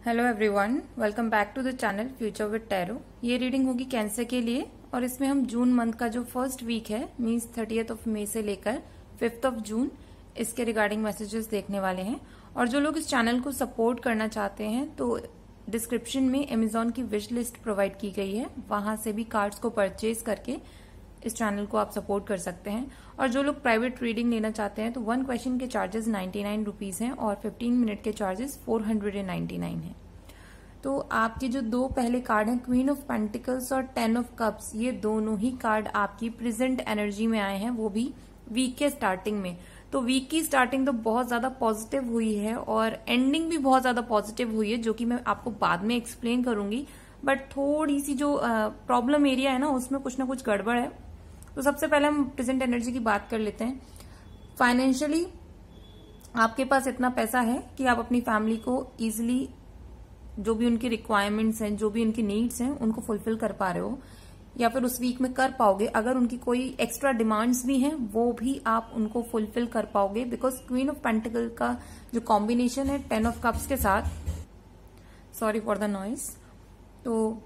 Hello everyone, welcome back to the channel future with tarot. ये reading होगी cancer के लिए और इसमें हम जून मंथ का जो फर्स्ट वीक है मींस 30 मई से लेकर 5 जून इसके रिगार्डिंग मैसेजेस देखने वाले हैं। और जो लोग इस चैनल को सपोर्ट करना चाहते हैं तो डिस्क्रिप्शन में अमेजॉन की विश लिस्ट प्रोवाइड की गई है, वहां से भी कार्ड्स को परचेज करके इस चैनल को आप सपोर्ट कर सकते हैं। और जो लोग प्राइवेट रीडिंग लेना चाहते हैं तो 1 क्वेश्चन के चार्जेस 99 रुपीज हैं और 15 मिनट के चार्जेस 499 हैं। तो आपके जो दो पहले कार्ड हैं क्वीन ऑफ पेंटिकल्स और 10 ऑफ कप्स, ये दोनों ही कार्ड आपकी प्रेजेंट एनर्जी में आए हैं, वो भी वीक के स्टार्टिंग में। तो वीक की स्टार्टिंग तो बहुत ज्यादा पॉजिटिव हुई है और एंडिंग भी बहुत ज्यादा पॉजिटिव हुई है, जो कि मैं आपको बाद में एक्सप्लेन करूंगी। बट थोड़ी सी जो प्रॉब्लम एरिया है ना, उसमें कुछ ना कुछ गड़बड़ है। तो सबसे पहले हम प्रेजेंट एनर्जी की बात कर लेते हैं। फाइनेंशियली आपके पास इतना पैसा है कि आप अपनी फैमिली को इजिली जो भी उनकी रिक्वायरमेंट्स हैं, जो भी उनकी नीड्स हैं, उनको फुलफिल कर पा रहे हो या फिर उस वीक में कर पाओगे। अगर उनकी कोई एक्स्ट्रा डिमांड्स भी हैं वो भी आप उनको फुलफिल कर पाओगे, बिकॉज क्वीन ऑफ पेंटिकल का जो कॉम्बिनेशन है 10 ऑफ कप्स के साथ, सॉरी फॉर द नॉइस, तो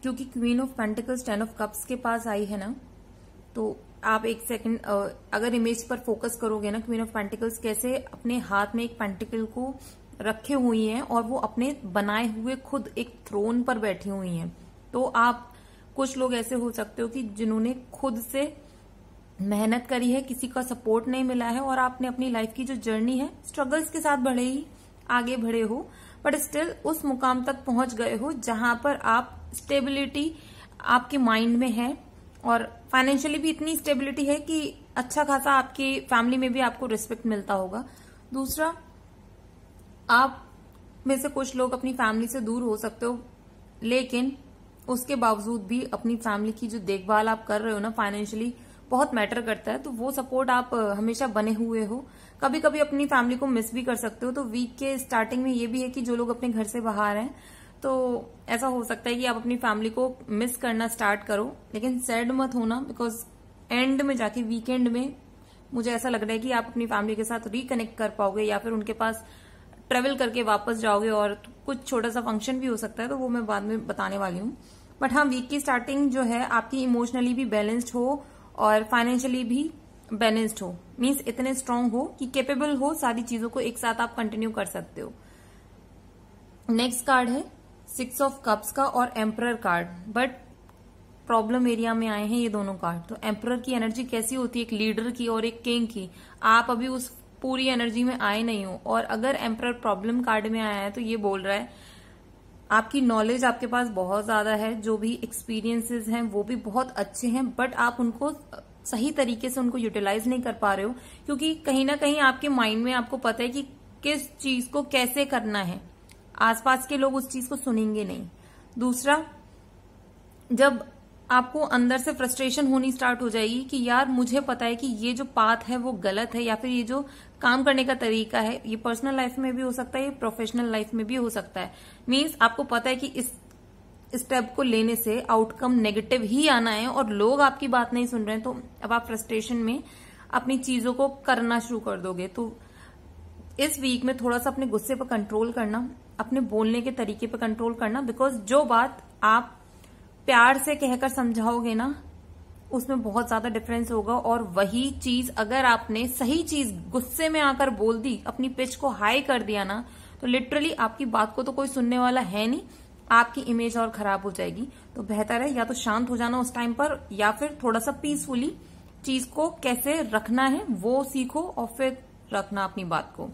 क्योंकि queen of pentacles 10 of cups के पास आई है ना, तो आप एक सेकंड अगर इमेज पर फोकस करोगे ना, क्वीन ऑफ पेंटिकल्स कैसे अपने हाथ में एक पेंटिकल को रखे हुई हैं और वो अपने बनाए हुए खुद एक थ्रोन पर बैठी हुई हैं। तो आप कुछ लोग ऐसे हो सकते हो कि जिन्होंने खुद से मेहनत करी है, किसी का सपोर्ट नहीं मिला है और आपने अपनी लाइफ की जो जर्नी है स्ट्रगल्स के साथ आगे बढ़े हो, बट स्टिल उस मुकाम तक पहुंच गए हो जहां पर आप स्टेबिलिटी आपके माइंड में है और फाइनेंशियली भी इतनी स्टेबिलिटी है कि अच्छा खासा आपकी फैमिली में भी आपको रिस्पेक्ट मिलता होगा। दूसरा, आप में से कुछ लोग अपनी फैमिली से दूर हो सकते हो, लेकिन उसके बावजूद भी अपनी फैमिली की जो देखभाल आप कर रहे हो ना, फाइनेंशियली बहुत मैटर करता है। तो वो सपोर्ट आप हमेशा बने हुए हो। कभी कभी अपनी फैमिली को मिस भी कर सकते हो। तो वीक के स्टार्टिंग में ये भी है कि जो लोग अपने घर से बाहर हैं, तो ऐसा हो सकता है कि आप अपनी फैमिली को मिस करना स्टार्ट करो, लेकिन सैड मत होना, बिकॉज एंड में जाके वीकेंड में मुझे ऐसा लग रहा है कि आप अपनी फैमिली के साथ रिकनेक्ट कर पाओगे या फिर उनके पास ट्रेवल करके वापस जाओगे और कुछ छोटा सा फंक्शन भी हो सकता है, तो वो मैं बाद में बताने वाली हूँ। बट हाँ, वीक की स्टार्टिंग जो है आपकी इमोशनली भी बैलेंस्ड हो और फाइनेंशियली भी बैलेंस्ड हो, मीन्स इतने स्ट्रांग हो कि कैपेबल हो सारी चीजों को एक साथ आप कंटिन्यू कर सकते हो। नेक्स्ट कार्ड है 6 ऑफ कप्स का और emperor card, but problem area में आए हैं ये दोनों कार्ड। तो एम्परर की एनर्जी कैसी होती है, एक लीडर की और एक किंग की। आप अभी उस पूरी एनर्जी में आए नहीं हो। और अगर एम्परर प्रॉब्लम कार्ड में आया है तो ये बोल रहा है आपकी नॉलेज आपके पास बहुत ज्यादा है, जो भी एक्सपीरियंसेस हैं वो भी बहुत अच्छे हैं, बट आप उनको सही तरीके से उनको यूटिलाइज नहीं कर पा रहे हो, क्योंकि कहीं ना कहीं आपके माइंड में आपको पता है कि किस चीज को कैसे करना है। आसपास के लोग उस चीज को सुनेंगे नहीं। दूसरा, जब आपको अंदर से फ्रस्ट्रेशन होनी स्टार्ट हो जाएगी कि यार मुझे पता है कि ये जो पाथ है वो गलत है, या फिर ये जो काम करने का तरीका है, ये पर्सनल लाइफ में भी हो सकता है, ये प्रोफेशनल लाइफ में भी हो सकता है। मीन्स आपको पता है कि इस स्टेप को लेने से आउटकम नेगेटिव ही आना है और लोग आपकी बात नहीं सुन रहे हैं, तो अब आप फ्रस्ट्रेशन में अपनी चीजों को करना शुरू कर दोगे। तो इस वीक में थोड़ा सा अपने गुस्से पर कंट्रोल करना, अपने बोलने के तरीके पर कंट्रोल करना, बिकॉज जो बात आप प्यार से कहकर समझाओगे ना, उसमें बहुत ज्यादा डिफरेंस होगा। और वही चीज अगर आपने सही चीज गुस्से में आकर बोल दी, अपनी पिच को हाई कर दिया ना, तो लिटरली आपकी बात को तो कोई सुनने वाला है नहीं, आपकी इमेज और खराब हो जाएगी। तो बेहतर है या तो शांत हो जाना उस टाइम पर, या फिर थोड़ा सा पीसफुली चीज को कैसे रखना है वो सीखो और फिर रखना अपनी बात को।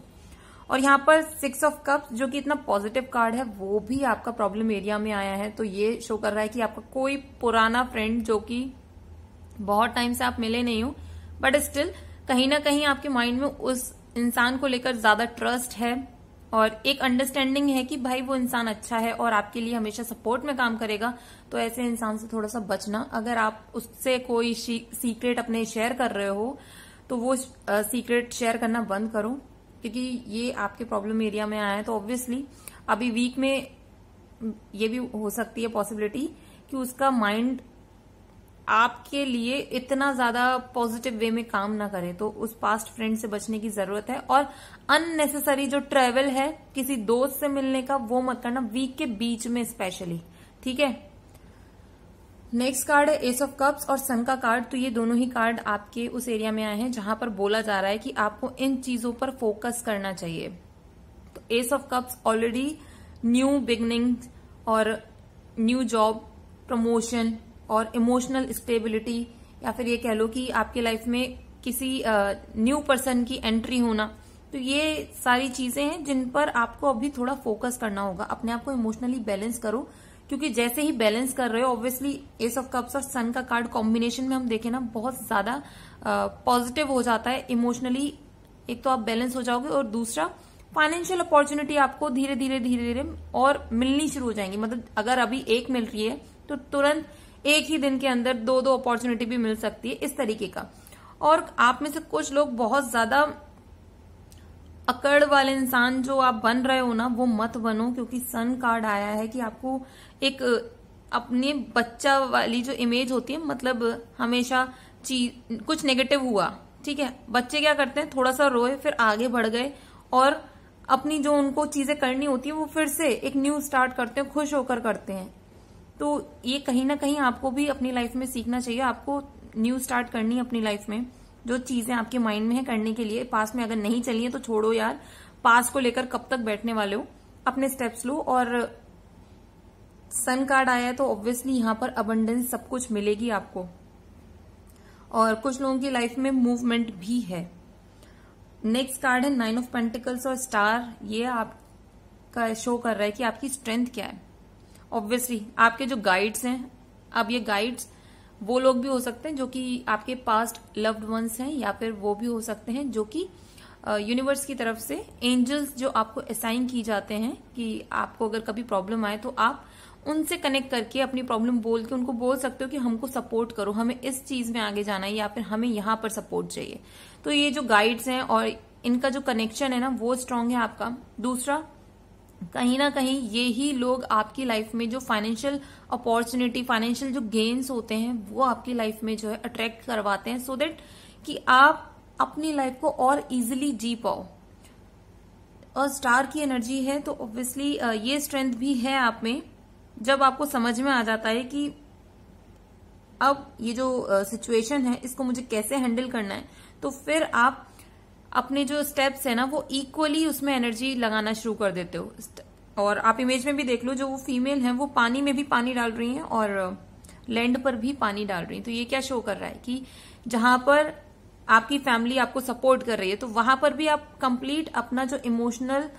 और यहाँ पर 6 ऑफ कप्स जो कि इतना पॉजिटिव कार्ड है, वो भी आपका प्रॉब्लम एरिया में आया है। तो ये शो कर रहा है कि आपका कोई पुराना फ्रेंड जो कि बहुत टाइम से आप मिले नहीं हो, बट स्टिल कहीं ना कहीं आपके माइंड में उस इंसान को लेकर ज्यादा ट्रस्ट है और एक अंडरस्टैंडिंग है कि भाई वो इंसान अच्छा है और आपके लिए हमेशा सपोर्ट में काम करेगा। तो ऐसे इंसान से थोड़ा सा बचना। अगर आप उससे कोई सीक्रेट अपने शेयर कर रहे हो तो वो सीक्रेट शेयर करना बंद करो, क्योंकि ये आपके प्रॉब्लम एरिया में आया है। तो ऑब्वियसली अभी वीक में ये भी हो सकती है पॉसिबिलिटी कि उसका माइंड आपके लिए इतना ज्यादा पॉजिटिव वे में काम ना करे, तो उस पास्ट फ्रेंड से बचने की जरूरत है। और अननेसेसरी जो ट्रेवल है किसी दोस्त से मिलने का, वो मत करना वीक के बीच में स्पेशली, ठीक है। नेक्स्ट कार्ड है एस ऑफ कप्स और सन का कार्ड। तो ये दोनों ही कार्ड आपके उस एरिया में आए हैं जहां पर बोला जा रहा है कि आपको इन चीजों पर फोकस करना चाहिए। तो S of cups already knew beginning और न्यू जॉब, प्रमोशन और इमोशनल स्टेबिलिटी, या फिर ये कह लो कि आपके लाइफ में किसी न्यू पर्सन की एंट्री होना। तो ये सारी चीजें हैं जिन पर आपको अभी थोड़ा फोकस करना होगा। अपने आप को इमोशनली बैलेंस करो, क्योंकि जैसे ही बैलेंस कर रहे हो, ऑब्वियसली एस ऑफ कप्स और सन का कार्ड कॉम्बिनेशन में हम देखें ना, बहुत ज्यादा पॉजिटिव हो जाता है इमोशनली। एक तो आप बैलेंस हो जाओगे, और दूसरा फाइनेंशियल अपॉर्चुनिटी आपको धीरे धीरे और मिलनी शुरू हो जाएंगी। मतलब अगर अभी एक मिल रही है तो तुरंत एक ही दिन के अंदर दो अपॉर्चुनिटी भी मिल सकती है, इस तरीके का। और आप में से कुछ लोग बहुत ज्यादा अकड़ वाले इंसान जो आप बन रहे हो ना, वो मत बनो, क्योंकि सन कार्ड आया है कि आपको एक अपने बच्चा वाली जो इमेज होती है, मतलब हमेशा कुछ नेगेटिव हुआ, ठीक है, बच्चे क्या करते हैं, थोड़ा सा रोए फिर आगे बढ़ गए और अपनी जो उनको चीजें करनी होती है वो फिर से एक न्यू स्टार्ट करते हैं, खुश होकर करते हैं। तो ये कहीं ना कहीं आपको भी अपनी लाइफ में सीखना चाहिए। आपको न्यू स्टार्ट करनी है अपनी लाइफ में, जो चीजें आपके माइंड में है करने के लिए। पास में अगर नहीं चली है तो छोड़ो यार, पास को लेकर कब तक बैठने वाले हो, अपने स्टेप्स लो। और सन कार्ड आया है तो ऑब्वियसली यहाँ पर अबंडेंस सब कुछ मिलेगी आपको, और कुछ लोगों की लाइफ में मूवमेंट भी है। नेक्स्ट कार्ड है नाइन ऑफ पेंटिकल्स और स्टार। ये आपका शो कर रहा है कि आपकी स्ट्रेंथ क्या है। ऑब्वियसली आपके जो गाइड्स हैं, अब ये गाइड्स वो लोग भी हो सकते हैं जो कि आपके पास्ट लव्ड वंस हैं, या फिर वो भी हो सकते हैं जो कि यूनिवर्स की तरफ से एंजल्स जो आपको असाइन की जाते हैं कि आपको अगर कभी प्रॉब्लम आए तो आप उनसे कनेक्ट करके अपनी प्रॉब्लम बोल के उनको बोल सकते हो कि हमको सपोर्ट करो, हमें इस चीज में आगे जाना है, या फिर हमें यहाँ पर सपोर्ट चाहिए। तो ये जो गाइड्स हैं और इनका जो कनेक्शन है ना, वो स्ट्रांग है आपका। दूसरा, कहीं ना कहीं ये ही लोग आपकी लाइफ में जो फाइनेंशियल अपॉर्चुनिटी, फाइनेंशियल जो गेन्स होते हैं, वो आपकी लाइफ में जो है अट्रैक्ट करवाते हैं, सो दैट कि आप अपनी लाइफ को और इजिली जी पाओ। और स्टार की एनर्जी है तो ऑब्वियसली ये स्ट्रेंथ भी है आप में। जब आपको समझ में आ जाता है कि अब ये जो सिचुएशन है इसको मुझे कैसे हैंडल करना है, तो फिर आप अपने जो स्टेप्स है ना वो इक्वली उसमें एनर्जी लगाना शुरू कर देते हो। और आप इमेज में भी देख लो, जो वो फीमेल है वो पानी में भी पानी डाल रही हैं और लैंड पर भी पानी डाल रही हैं। तो ये क्या शो कर रहा है कि जहां पर आपकी फैमिली आपको सपोर्ट कर रही है, तो वहां पर भी आप कंप्लीट अपना जो इमोशनल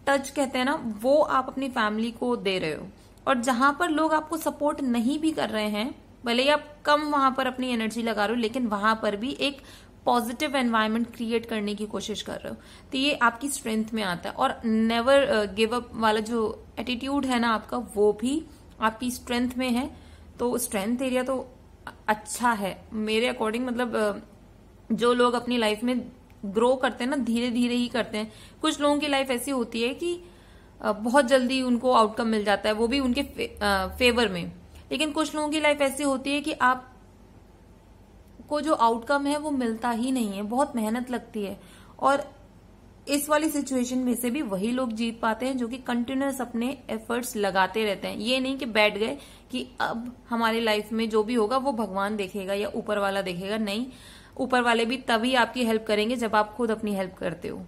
टच कहते हैं ना, वो आप अपनी फैमिली को दे रहे हो। और जहां पर लोग आपको सपोर्ट नहीं भी कर रहे हैं, भले ही आप कम वहां पर अपनी एनर्जी लगा रहे हो, लेकिन वहां पर भी एक पॉजिटिव एनवायरनमेंट क्रिएट करने की कोशिश कर रहे हो। तो ये आपकी स्ट्रेंथ में आता है। और नेवर गिव अप वाला जो एटीट्यूड है ना आपका, वो भी आपकी स्ट्रेंथ में है। तो स्ट्रेंथ एरिया तो अच्छा है मेरे अकॉर्डिंग। मतलब जो लोग अपनी लाइफ में ग्रो करते हैं ना, धीरे धीरे ही करते हैं। कुछ लोगों की लाइफ ऐसी होती है कि बहुत जल्दी उनको आउटकम मिल जाता है, वो भी उनके फेवर में। लेकिन कुछ लोगों की लाइफ ऐसी होती है कि आप को जो आउटकम है वो मिलता ही नहीं है, बहुत मेहनत लगती है। और इस वाली सिचुएशन में से भी वही लोग जीत पाते हैं जो कि कंटिन्यूअस अपने एफर्ट्स लगाते रहते हैं। ये नहीं कि बैठ गए कि अब हमारी लाइफ में जो भी होगा वो भगवान देखेगा या ऊपर वाला देखेगा। नहीं, ऊपर वाले भी तभी आपकी हेल्प करेंगे जब आप खुद अपनी हेल्प करते हो।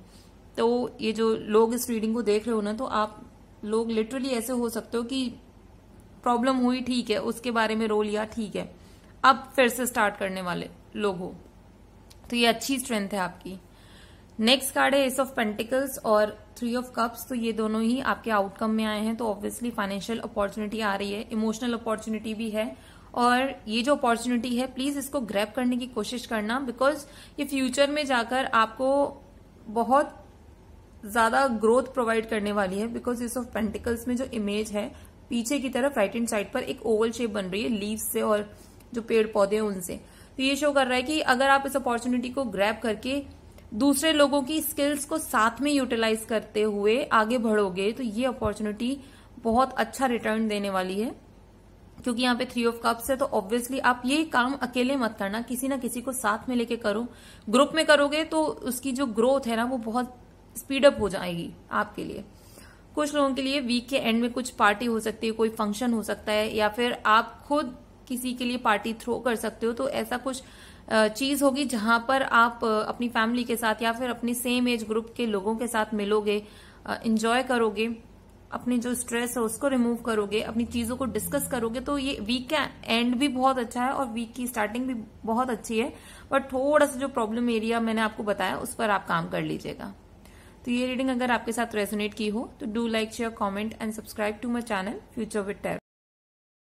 तो ये जो लोग इस रीडिंग को देख रहे हो ना, तो आप लोग लिटरली ऐसे हो सकते हो कि प्रॉब्लम हुई, ठीक है, उसके बारे में रो लिया, ठीक है, अब फिर से स्टार्ट करने वाले लोग हो। तो ये अच्छी स्ट्रेंथ है आपकी। नेक्स्ट कार्ड है एस ऑफ पेंटिकल्स और थ्री ऑफ कप्स। तो ये दोनों ही आपके आउटकम में आए हैं। तो ऑब्वियसली फाइनेंशियल अपॉर्चुनिटी आ रही है, इमोशनल अपॉर्चुनिटी भी है। और ये जो अपॉर्चुनिटी है, प्लीज इसको ग्रैब करने की कोशिश करना, बिकॉज ये फ्यूचर में जाकर आपको बहुत ज्यादा ग्रोथ प्रोवाइड करने वाली है। बिकॉज एस ऑफ पेंटिकल्स में जो इमेज है, पीछे की तरफ राइट हैंड साइड पर एक ओवल शेप बन रही है लीव्स से और जो पेड़ पौधे हैं उनसे। तो ये शो कर रहा है कि अगर आप इस अपॉर्चुनिटी को ग्रैब करके दूसरे लोगों की स्किल्स को साथ में यूटिलाइज करते हुए आगे बढ़ोगे, तो ये अपॉर्चुनिटी बहुत अच्छा रिटर्न देने वाली है। क्योंकि यहाँ पे 3 ऑफ कप्स है, तो ऑब्वियसली आप ये काम अकेले मत करना, किसी ना किसी को साथ में लेके करो। ग्रुप में करोगे तो उसकी जो ग्रोथ है ना वो बहुत स्पीड अप हो जाएगी आपके लिए। कुछ लोगों के लिए वीक के एंड में कुछ पार्टी हो सकती है, कोई फंक्शन हो सकता है, या फिर आप खुद किसी के लिए पार्टी थ्रो कर सकते हो। तो ऐसा कुछ चीज होगी जहां पर आप अपनी फैमिली के साथ या फिर अपनी सेम एज ग्रुप के लोगों के साथ मिलोगे, एंजॉय करोगे, अपनी जो स्ट्रेस है उसको रिमूव करोगे, अपनी चीजों को डिस्कस करोगे। तो ये वीक का एंड भी बहुत अच्छा है और वीक की स्टार्टिंग भी बहुत अच्छी है, बट थोड़ा सा जो प्रॉब्लम एरिया मैंने आपको बताया उस पर आप काम कर लीजिएगा। तो ये रीडिंग अगर आपके साथ रेजोनेट की हो तो do like, share, comment and subscribe to my channel future with tarot.